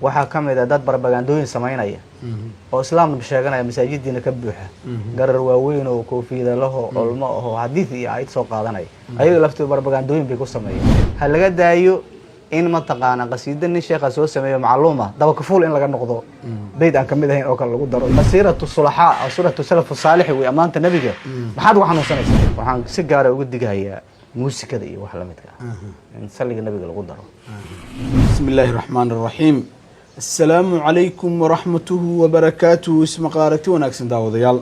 waxaa ka mid ah dad barbagandooyin samaynaya oo islaamka sheeganaya masaajidina ka buuxa garar waaweyn oo koofiyada laho olmo oo xadiis iyo ayad soo qaadanaya ayaga laftooda barbagandooyin bay ku sameeyeen ha laga daayo in ma taqaana qasiida nin sheekha soo sameeyo macluuma daba ka fuul in laga noqdo bayd aan kamid ahayn oo kale lagu daro masiratu sulaha aw suratu salaf salih way amaanta nabiga maxaad wax xanuunsanaysaa waxaan si gaar ah ugu digayaa muusikada iyo wax la midka in saliga nabiga lagu daro bismillahir rahmanir rahim assalaamu alaykum wa rahmatuhu wa barakatuhu isma qaarati wanaagsan daawadayaal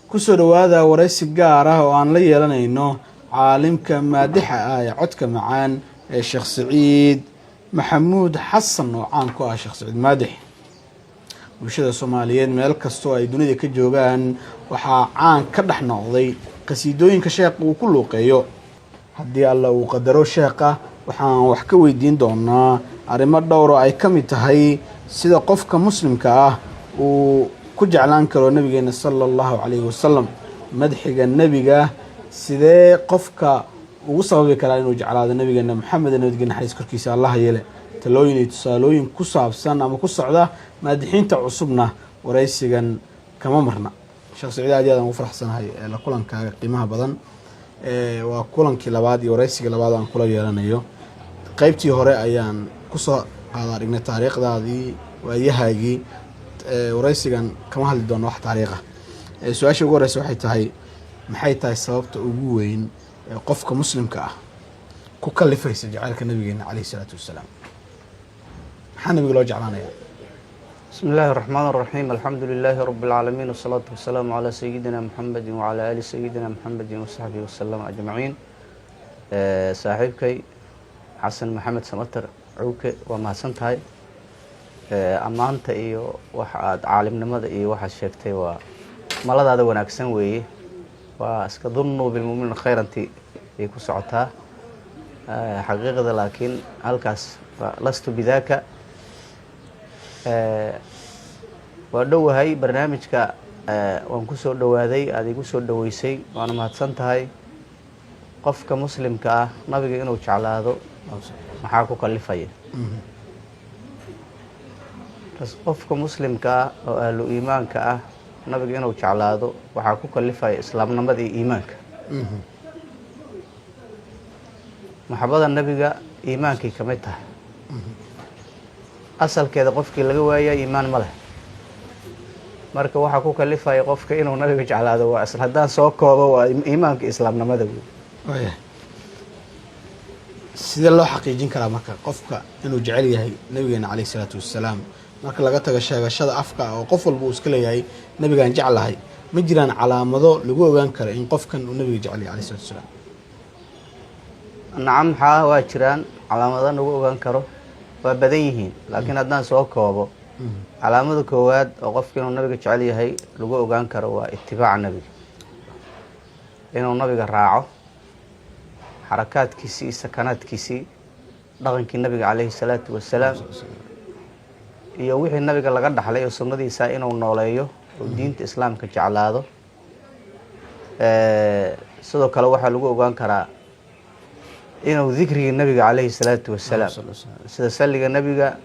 ku soo dhawaada waraysi gaar ah oo aan la yeelanayno caalimka maadixa ah ee codka macaan ee Sheekh Saciid Maxamuud Xasan oo caan ku ah Sheekh Saciid Maadix bulshada Soomaaliyeed meel kasta oo ay dunida ka joogaan waxa caan ka dhex noqday qasiidooyinka sheekhu uu ku luuqeeyo haddii alla uu qadaro sheekha waxaan wax ka weydiin doonaa arrimo dhowr oo ay ka mid tahay sida qofka muslimka ah uu ku jeclaan karo nabigeena sallallahu alayhi wasallam madxiga nabiga sidee qofka ugu sababi karaa inuu jeclaado nabigeena maxamed nabadgelyo xariis korkiisa allah yeele talooyin iyo tusaalooyin ku saabsan ama ku socda maadixiinta cusubna waraysigan kama marna Sheekh Saciid aad ugu faraxsanahay la kulankaaga qiimaha badan waa kulankii labaad iyo waraysiga labaad aan kula yeelanayo qaybtii hore ayaan ku soo qaadarignay taariikhdaadii waayahaagii waraysigan kama hadli doono wax taariikh ah su'aasha ugu horeysa waxay tahay maxay tahay sababta ugu weyn ee qofka muslimka ah ku kalifaysa jacaylka nabigeena kaleey salaatu wasalaam maxaa nabiga loo jeclaanayaa bismillahir rahmanir rahim alhamdulillahi rabbil alamin wassalatu wassalamu ala sayyidina muhammadin wa ala ali sayyidina muhammadin wa sahbihi wasallam ajma'in saaxiibkay xasan maxamed samatar cawke waa mahadsan tahay amaanta iyo waxa aad caalimnimada iyo waxa sheegtay waa maladaada wanaagsan weeye waa iska dunnu bil mu'min khayranti ay ku socotaa xaqiiqada laakiin halkaas lastu bidaka waa dhowahay barnaamijka waan ku soo dhawaaday aad igu soo dhaweysay waana mahadsan tahay qofka muslimka ah nabiga inuu jeclaado maxaa ku kalifaya qofka muslimka ah oo ahlu iimaanka ah nabiga inuu jeclaado waxaa ku kalifaya islaamnimada iyo iimaanka maxabada nabiga iimaankii ka mid tahay asalkeeda qofkii laga waaya iimaan ma leh marka waxaa ku kalifaya qofka inuu nabiga jeclaado waa isla haddaan soo koobo waa iimaanka islaamnimada wey sidee loo xaqiijin karaa marka qofka inuu jecel yahay nabigeena kaleey salaatu wasalaam marka laga tago sheegashada afka oo qof walba uu iska leeyahay nabigaan jeclahay ma jiraan calaamado lagu ogaan karo in qofkan uu nabiga jecel yahay kaleey salaatu wasalaam nacam maxaa waa jiraan calaamado lagu ogaan karo waa badan yihiin laakiin haddaan soo koobo calaamada koowaad oo qofka inuu nabiga jecel yahay lagu ogaan karo waa itibaaca nabiga inuu nabiga raaco xarakaadkiisii iyo sakanaadkiisii dhaqankii nabiga calayhi salaatu wasalaam iyo wixii nabiga laga dhaxlay oo sunnadiisa inuu nooleeyo oo diinta islaamka jeclaado sidoo kale waxaa lagu ogaan karaa inuu dikriga nabiga calayhi salaatu wasalaam sida salliga nabiga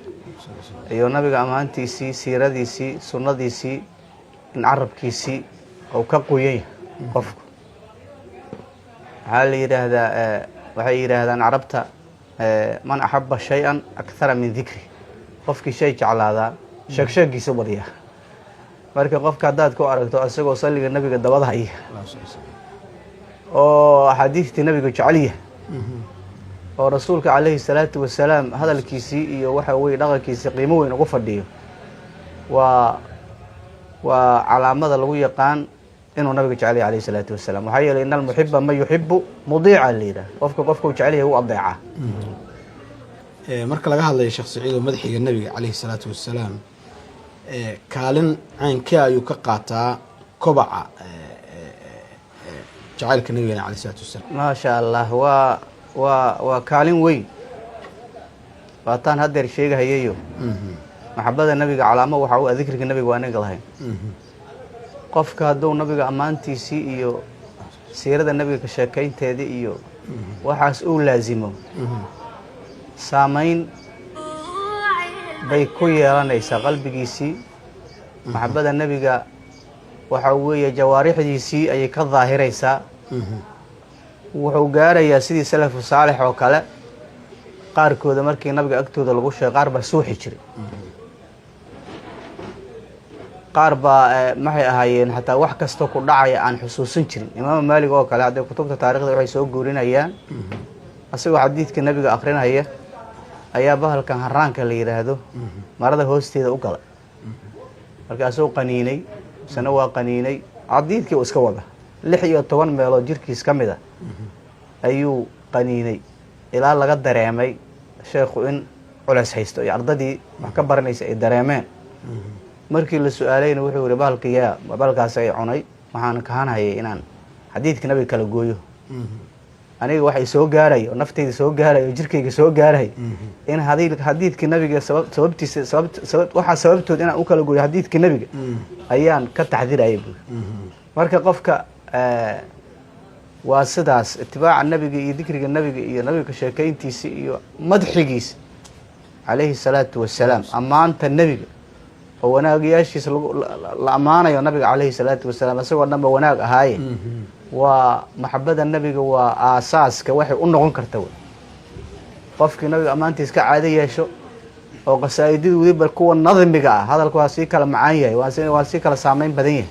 iyo nabiga amaantiisii siiradiisii sunnadiisii in carabkiisii uu ka qoyan yahay qofku waxaa la yidhaahdaa waxay yidhaahdaan carabta man axaba shay-an akthara min dikri qofkii shay jeclaadaa sheegsheegiisa badiya marka qofka haddaad ku aragto isagoo salliga nabiga dabada haya oo axaadiistii nabiga jeceliya oo rasuulka calayhi salaatu wasalaam hadalkiisii iyo waxa weye dhaqankiisii qiimo weyn ugu fadhiyo waa calaamada lagu yaqaan inuu nabiga jecel yahay kaleey salaatu wasalaam waxaa yeelay inal muhibba man yuhibbu mudiica leeyahay qofka uu jecel yahay uu adeeca marka laga hadlayo Sheekh Saciid oo madaxiga nabiga kaleey salaatu wasalaam kaalin aanka ayuu ka qaataa kobaca jacaylka nabiga kaleey salaatu wasalaam ma sha Allah waa kaalin weyn waataan hadeer sheegahayo maxabada nabiga calaamo waxa uu dikriga nabiga waa naga lahayn qofka hadduu nabiga amaantiisii iyo siirada nabiga ka sheekaynteedii iyo waxaas uu laazimo saamayn bay ku yeelanaysaa qalbigiisii maxabada nebiga waxa weeye jawaarixdiisii ayay ka daahiraysaa wuxuu gaarayaa sidii salafu saalix oo kale qaarkooda markii nabiga agtooda lagu sheegay qaar baa suuxi jiray qaar baa maxay ahaayeen xataa wax kasta ku dhacaya aan xusuusan jirin imaam maalig oo kale hadday kutubta taariikhda waxay soo guurinayaan asagoo xadiidka nabiga akrinaya ayaa bahalkan haraanka la yidhaahdo marada hoosteeda u galay markaasuu qaniinay isna waa qaniinay cadiidkii uu iska wada 16 meelood jirkiis ka mid a ayuu qaniinay ilaa laga dareemay sheekhu in culays haysto iyo ardadii wax ka baranaysa ay dareemeen markii la su-aalayna wuxuu yihi bahalkaas ay cunay waxaan kahanhayay inaan xadiidka nabiga kala gooyo aniga waxay soo gaaray oo naftayda soo gaaray oo jirkayga soo gaaray in xadiidka nabiga sababtiisa waxa sababtood inaan u kala gooyo xadiidka nabiga ayaan ka taxdirayay marka qofka waa sidaas itibaaca nabiga iyo dikriga nabiga iyo nabiga sheekayntiisa iyo madxigiisa calayhi salaatu wasalaam ammaanta nabiga oo wanaagayaashiisa la ammaanayo nabiga calayhi salaatu wasalaam isagoo dhanba wanaag ahaaye waa maxabada nabiga waa aasaaska waxay u noqon karta wey qofkii nabiga ammaantiisa ka caado yeesho oo qasaa'idadu weliba kuwa nadmiga ah hadalku waa sii kala macaan yahay waa sii kala saameyn badan yahay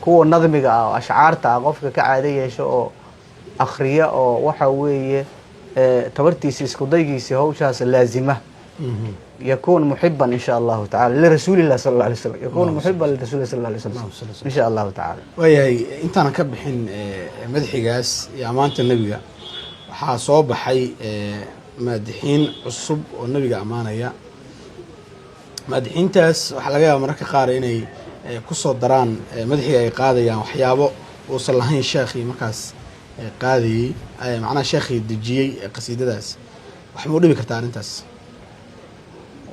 kuwa nadmiga ah oo ashcaarta ah qofka ka caado yeesho oo akhriya oo waxa weeye tabartiisa isku daygiisa hawshaas laazima يكون محبا إن شاء الله تعالى لرسول الله صلى الله عليه وسلم يكون محبا لرسول الله صلى الله عليه وسلم إن شاء الله تعالى وياي أنت أنا كبحين مدحجاس يا أمانة النبي حصوب حي مدحين عصب والنبي أمانة يا مدحين تاس وحلاقيها مركز قارئيني قصة دران مدحي قاضي يا وحيابه وصل لهين شيخي مكاس قاضي معنا شيخي دجي قصيدة داس وحمودي بكرتان انتاس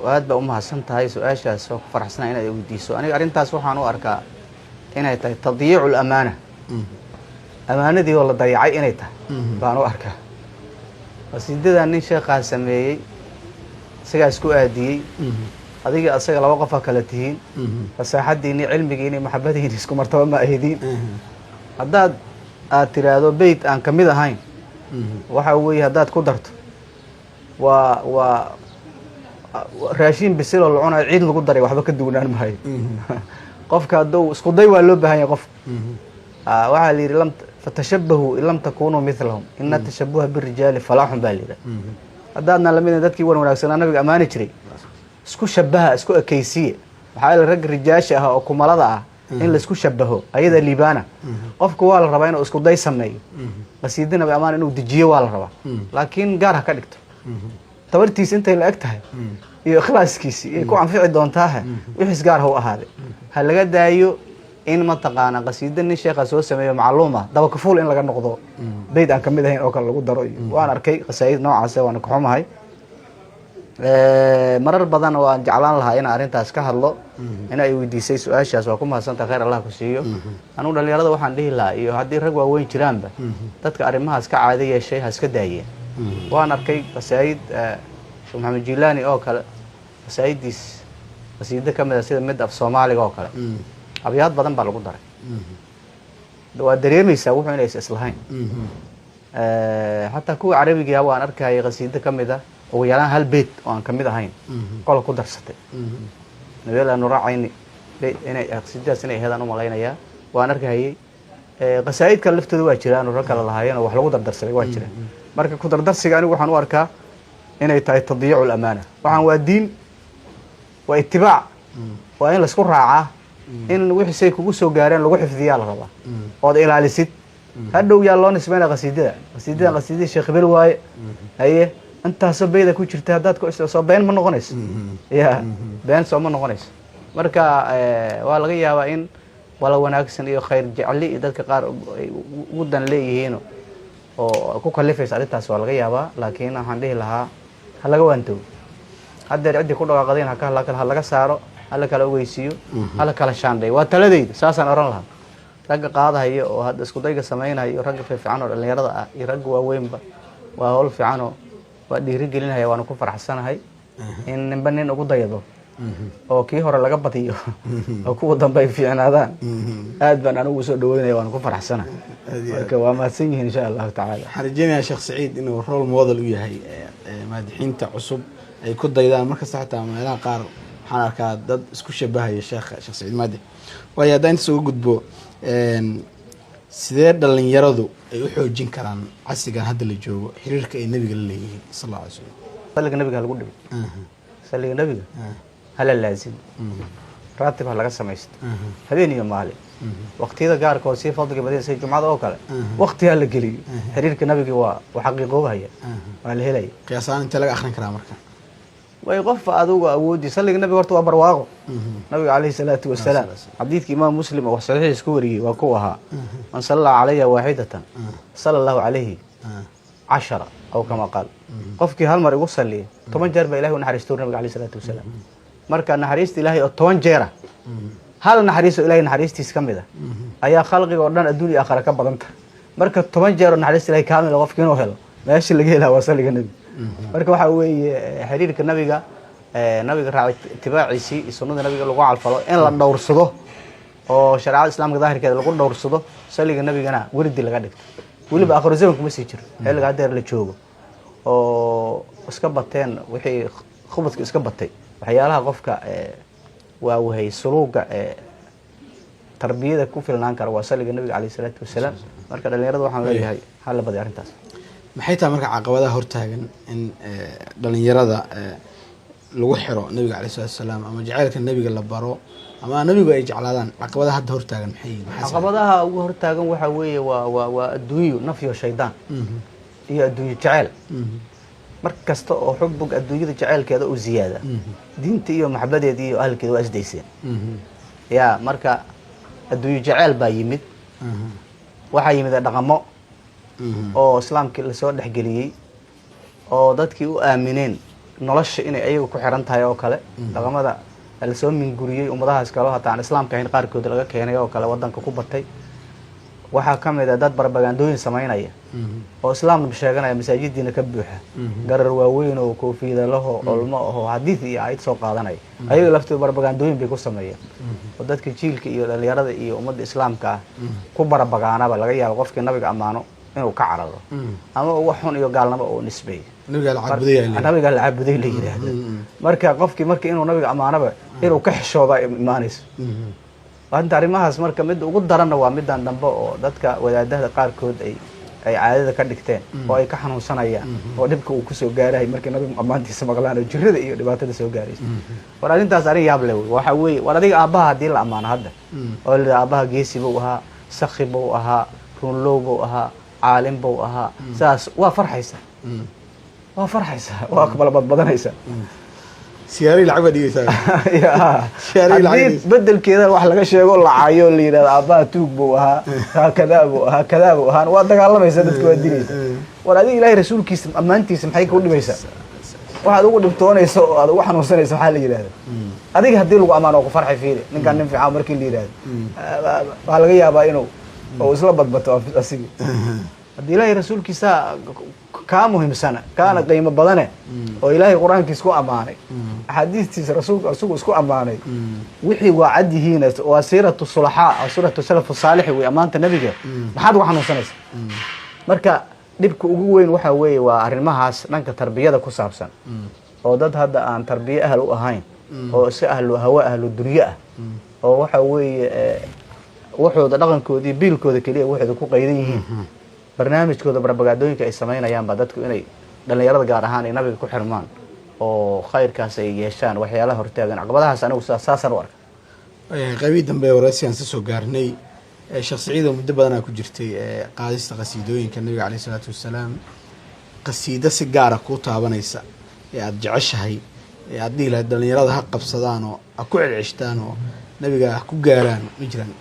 وهاد بقى mahadsan tahay su'aashaas oo ku faraxsana inaad weydiiso aniga arintaas waxaan u arkaa inay tahay tadyiicul amaana amaanadii oo la dayacay inay tahay baan u arkaa qasiidada nin sheekha sameeyay isaga isku aadiyay adiga asaga laba qof kala tihiin fasaaxadiini cilmigiini maxabadiini isku martaba ma aheedin hadaad aad tiraado bayt aan kamid ahayn waxa weeye hadaad ku darto waa raashin bisil oo cunaa ciid lagu daray waxba ka duwanaan maayo qofka haduu isku day waa loo baahan yahay qof waxa la yiri lam fatashabbahu lam takunu mithlahum inna tashabbuha birrijali falahum balida hadaadna lamid dadkii wanaagsan nabiga amaani jiray isku shabaha isku ekaysiye waxa la rag rijaasha ah oo kumalada ah in la isku shabaho ayada liibana qofku waa la rabaa inuu isku day sameeyo qasiidana amaan inuu dijiyo waa la rabaa laakiin gaar ha ka dhigto tabartiisa intay la eg tahay iyo ikhlaaskiisa ay ku anfici doontaa wixii gaar ah u ahaaday ha laga daayo in ma taqaana qasiida nin sheekha soo sameeyo macluuma daba ka fuul in laga noqdo bayd aan kamid ahayn oo kale lagu daro waan arkay qasiid noocaas waan ka xumahay marar badan oo aan jeclaan lahaa in arintaas ka hadlo in ay weydiisay su'aashaas waa ku mahadsantahay khayr Allah ku siiyo anu dhalinyarada waxaan dhihi lahaa iyo hadii rag waaweyn jiraanba dadka arimahaas ka caado yeeshay ha iska daayeen waan arkay qasiid Maxamed Jilani oo kale qasiidis qasiida kamid ah sida mid af Soomaaliga oo kale abyaad badan baa lagu daray waa dareemaysaa wuxuu inay islahayn hatta kuwa Carabiga waan arkay qasiida kamid ah oo yaraan hal beet oo aan kamid ahayn qol ku darsatay nabeela nuraacayni inay qasiidaas inay heedaan u maleynaya waan arkay qasiidka laftooda waa jiraan oo kala lahaayeen oo wax lagu dardarsaday waa jiraan marka ku dardarsiga anigu waxaan u arkaa inay tahay tadyiicul amaana waxaan waa diin waa itibaac waa in la isku raacaa in wixii say kugu soo gaareen lagu xifdiyaa la rabaa oo ilaalisid hadhow yaa loo nisbeynaa qasiidada Sheekh Bel waaye haye inta sabayda ku jirta hadaad ku soo been ma noqonayso ya been soo ma noqonayso marka waa laga yaabaa in wala wanaagsan iyo khayr jeceli dadka qaar ugu dan leeyihiin oo ku kalifaysa arintaas waa laga yaabaa laakiin waxaan dhihi lahaa ha laga waanto hadda cidi ku dhaqaaqadeen ha laga saaro hala kala ogeysiyo hala kala shaandhay waa taladeyda saasaan oran lahaa ragga qaadahayo oo hadda isku dayga sameeynayo ragga fiican oo dhalinyarada ah iyo ragga waaweynba waa hawl fiican oo waa dhiirigelinaya waan ku faraxsanahay in ninba nin ugu dayado oo kii hore laga badiyo oo kuwa dambe ay fiicnaadaan aad baan anigu soo dhaweynaya waan ku faraxsana marka waa mahadsan yihiin insha Allah taala xarjinaya Sheekh Saciid inuu role model u yahay maadixinta cusub ay ku daydaan marka saxta meelaha qaar waxaan arkaa dad isku shabahaya Sheekh Saciid Maadix way hadaan soo gudbo sidee dhalinyaradu ay u xoojin karaan casrigan hadda la joogo xiriirka ay nabiga la leeyihiin sallallahu alayhi wasallam salliga nabiga lagu dhigo salliga nabiga hala laazim raatib laga sameeysto habeen iyo maalin waqtiyada gaarkood si fadliga badan say jumcada oo kale waqtiga la geliyo xiriirka nabiga waa xaqiiqoohaya waa la helay qiyaasaan inta laga akhrin karaa marka way qof adugu awoodi salliga nabiga horta waa barwaaqo nabiga kaleey salaatu wasalaam xadiidka imaam muslim oo saxiix isku wariyay waa ku ahaa man salla alayya waahidatan sallallahu alayhi 10 aw kama qaal qofkii hal mar igu salliyay 10 jeer ba ilaahay u naxariisto nabiga kaleey salaatu wasalaam marka naxariista ilaahay oo 10 jeer hal naxariisto ilaahay naxariistiis kamid ah ayaa khalqiga oo dhan adduun iyo aakhira ka badanta marka 10 jeer naxariista ilaahay kaamil qofkii inuu helo meeshii laga helaa waa salliga nabiga marka waxa weeye xiriirka nabiga raaci tibaaciisi sunnada nabiga lagu calfalo in la dhowrsado oo shariicada islaamka daahirkeeda lagu dhowrsado salliga nabigana wardi laga dhigto waliba aakhir zaman kuma sii jiro xilliga hadda la joogo oo iska bateen wixii khubadka iska batay waxyaalaha qofka waa wahay suluuga tarbiyada ku filnaan kara waa salliga nabiga kaleey salaatu wasalaam marka dhalinyarada waxaan leeyahay hal la baday arintaas maxay tahay marka caqabadaha hortaagan in dhalinyarada lagu xiro nabiga kaleey salaatu wasalaam ama jacaylka nabiga la baro ama nabiga ay jeclaadaan caqabadaha hadda hortaagan maxay caqabadaha ugu hortaagan waxa weeye waa adduunyo nafyo shaydaan iyo adduunyo jacayl markasta oo xubug adduunyada jacaylkeeda u ziyaada diinta iyo maxbadeeda iyo ahalkeeda waa isdayseen ya marka adduunyo jacayl baa yimid waxa yimid dhaqamo oo islaamkii la soo dhaxgeliyay oo dadkii u aamineen nolosha inay ayagu ku xiran tahay oo kale dhaqamada la soo minguriyay ummadahaas kale hataan islaamka in qaarkood laga keenay oo kale wadanka ku batay waxa kamid ah dad barbagandooyin sameynaya oo islaamka sheeganaya masaajidiina ka buuxa garar waaweyn oo koofiyada laho olmo oo hadiis iyo ayad soo qaadanay ayaga laftooda barbagandooyin bay ku sameeyeen oo dadka jiilka iyo dhalinyarada iyo ummadda islaamka ku barbagaanaba laga yaabo qofkii nabiga amaano inuu ka cararo ama wax xun iyo gaalnimo oo nisbay nabiga la caabuday la yiraahdo marka qofkii markii inuu nabiga amaanaba inuu ka xishooda iimaanayso waanta arimahaas marka mid ugu daranna waa midaan dambe oo dadka wadaadada qaarkood ay caadada ka dhigteen oo ay ka xanuunsanayaan oo dhibka uu ku soo gaaray markii nabiga amaantiisa maqlaan oo jirada iyo dhibaatada soo gaaraysa war arintaas arin yaab leh waxa weeye war adiga aabaha hadii la amaano hadda oo la aabaha geesi buu ahaa sakhi buu ahaa runlow buu ahaa caalim buu ahaa saas waa farxaysa waa kala badbadanaysa siyaari lacag badiyaysa siyaari lacag bedelkeeda wax laga sheego lacaayo la yiraahdo aabaha tuug buu ahaa kada buu ahaa waa dagaalamaysa dadku waa dilaysa war adiga ilaahay rasuulkiisa amaantiisa maxay ku dhibaysaa waxaad ugu dhibtoonayso oo aad ugu xanuunsanayso waxa la yiraahdo adiga hadii lagu amaano ku farxay fiiri ninkan nin fiican markii la yiraahdo waxa laga yaabaa inuu oo isla badbato asigi hadii ilaahay rasuulkiisa ka muhiimsana kaana qiimo badane oo ilaahay quraankiisa ku amaanay xadiistiisa rasuulka isku amaanay wixii waa cadihiina waa siiratu sulaha suratu salaf salih way amaanta nabiga maxaad wax xanuunsanaysaa marka dibka ugu weyn waxa weeye waa arimahaas dhanka tarbiyada ku saabsan oo dad hadda aan tarbiya ahal u ahayn oo si ahlu hawa ahlu dunya oo waxa weeye waxooda dhaqankoodii biilkooda kaliya waxay ku qaydan yihiin barnaamijkooda barbagaadooyinka ay sameynayaan ba dadku inay dhalinyarada gaar ahaan ay nabiga ku xirmaan oo khayrkaas ay yeeshaan waxyaalaha hortaagan caqabadahaas anigu saasan u arka qaybi dambe waraysigan soo gaarnay shakhsiyada muddo badan ku jirtay qaadista qasiidooyinka nabiga kaleey salaatu wasalaam qasiida si gaar ah ku taabanaysa ee aad jeceshahay ee aad diilay dhalinyarada ha qabsadaan oo ku celcishtaan oo nabiga ku gaaraan ma jiraan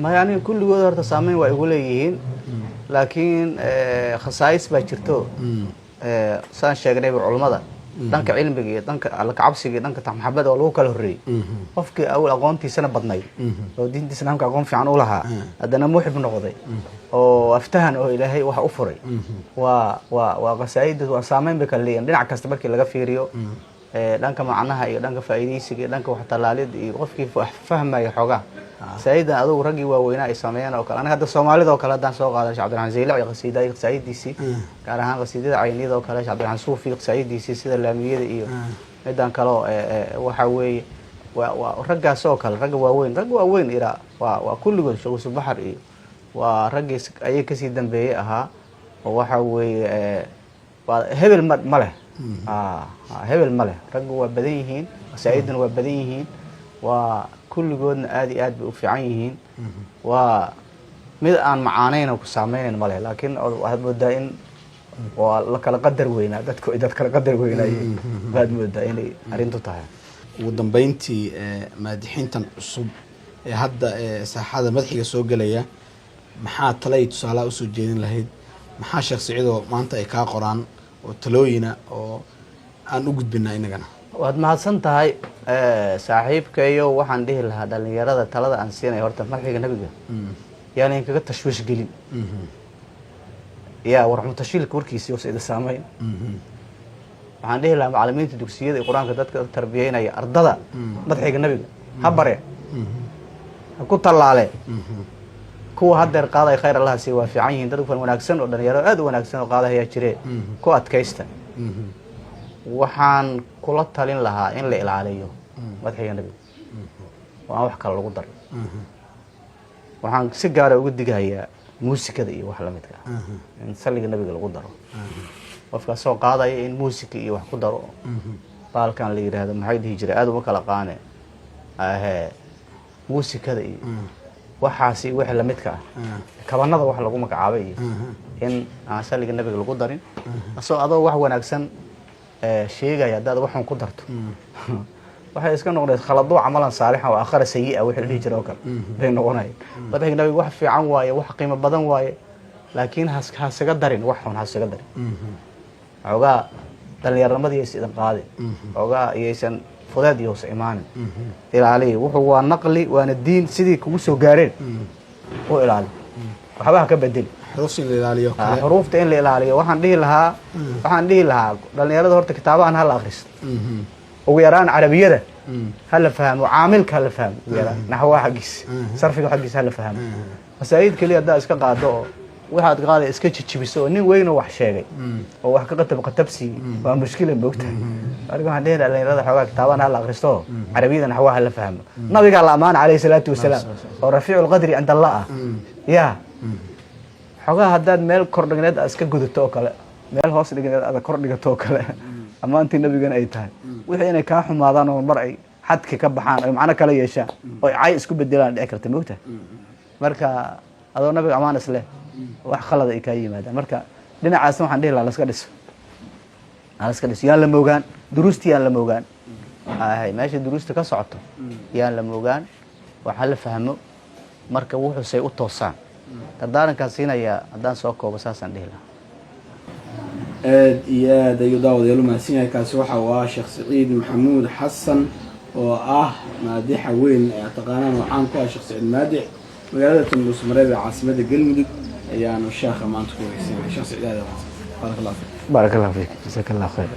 ma yani kulligood horta saameyn waa igu leeyihiin laakiin khasaais baa jirto saan sheegnay culimada dhanka cilmiga iyo dhanka alla cabsiga iyo dhanka maxabada oo lagu kala horeeyay qofkii awal aqoontiisana badnay oo diinta islaamka aqoon fiican u lahaa hadana muxib noqday oo aftahan oo ilaahay waxa u furay waa qasaayid waa saameyn bay kala leeyihiin dhinac kasta markii laga fiiriyo dhanka macnaha iyo dhanka faa'iideysiga iyo dhanka wax talaalid iyo qofkii fahmaya xogaa saayidan adigu raggii waaweynaa ay sameeyeen oo kale anaga hadda Soomaalida oo kale hadaan soo qaadan Sheekh Cabdiraxmaan Zeylaci qasiidada qasiidadiisii gaar ahaan qasiidada cayniyada oo kale Sheekh Cabdiraxmaan Suufi qasiidadiisii sida laamiyada iyo midaan kale waxa weeye waa raggaas oo kale rag waaweyn ira waa kulligood Sheekh Subaxar iyo waa raggiis ayay ka sii dambeeyay ahaa oo waxa weeye waa hebel ma leh hebel ma leh raggu waa badan yihiin qasiidaduna waa badan yihiin waa kulligoodna aad iyo aad bay u fiican yihiin waa mid aan macaanayna ku saameynayn ma leh laakiin waxaad moodaa in waa la kala qadar weynaa dad kala qadar weynayeen baad moodaa inay arrintu tahay ugu dambeyntii maadixiintan cusub ee hadda saaxada madaxiga soo galaya maxaa talay tusaalaha usoo jeedin lahayd maxaa Sheekh Saciido maanta ay kaa qoraan oo talooyina oo aan u gudbinaa inagana waad mahadsan tahay saaxiibkayo waxaan dhihi lahaa dhalinyarada talada aan siinay horta madaxiga nabiga yaan in kaga tashwiish gelin yaa warxum tashwiilka warkiisii oo sida saameyn waxaan dhihi lahaa macallimiinta dugsiyada ee quraanka dadka tarbiyeynaya ardada madaxiga nabiga ha bare ku talaale kuwa hadda qaaday khayr Allah si waa fiican yihiin dad wanaagsan oo dhalinyaro aad u wanaagsan oo qaadaya jireen ku adkaysta waxaan kula talin lahaa in la ilaaliyo madaxiga nabiga waa wax kale lagu daray waxaan si gaar ah ugu digayaa muusikada iyo wax la midka in saliga nabiga lagu daro qofka soo qaadaya in muusika iyo wax ku daro baalkan la yiraahdo maxay dhihi jiray aad uma kala qaane muusikada iyo waxaasi wax la midka kabanada wax lagu magacaabay in aan saliga nabiga lagu darin asoo adoo wax wanaagsan sheegaya dad waxan ku darto waxay iska noqdeen khalado amalan saalix oo aakhir sayi'a wixii dhigi jiray oo kale bay noqonay madaxiga nabiga wax fiican waaye wax qiimo badan waaye laakiin hasaga darin wax xun hasaga darin ogaa dhalinyarnimadii sidan qaadi ogaa iyaysan fudeed iyo iimaanin ilaali wuxuu waa naqli waana diin sidii kugu soo gaareen oo ilaali waxba ka bedel xuruufta in la ilaaliyo waxaan dhihi lahaa dhalinyarada horta kitaabahan hal akhristo ugu yaraan carabiyada hal fahmo caamilka hal fahmo ugu yaraan naxwaha xaqiis sarfiga xaqiis hal fahmo masaa'id kaliya hadda iska qaado waxaad qaaday iska jijibiso nin weyn oo wax sheegay oo wax ka qatabsi waa mushkil moogta argo waxaan dhihi dhalinyarada xogaa kitaabahan hal akhristo carabiyada naxwaha hal fahmo nabiga la amaan calayhi salaatu wasalaam oo rafiicul qadri inda Allah yaa xogaa haddaad meel kor dhigneed iska gudato oo kale meel hoos dhigneed aad kor dhigato oo kale amaantii nabigana ay tahay wixii inay ka xumaadaan oo mar ay xadka ka baxaan ay macna kala yeeshaan oo ay isku bedelaan dhici karta moogta marka adoo nabiga amaan isle wax khalad ay ka yimaadaan marka dhinacaas waxaan dhihi lahaa la iska dhiso yaan la moogaan duruustii yaan la moogaan meesha duruusta ka socoto yaan la moogaan waxa la fahmo marka wuxuu say u toosaan tadaarankaas siinaya haddaan soo koobo saasaan dhihi lahaa aad iyo aad ayuu daawadayaal u mahadsan yahay kaasi waxa uu ah Sheekh Saciid Maxamuud Xasan oo ah maadixa weyn ee taqaanaan oo caan ku ah Sheekh Saciid Maadix magaalada Tundus Mareeb ee caasimadda Galmudug ayaanu sheekha maanta ku weydiinay Sheekh Saciid barakallahu fiik jazakallahu khayr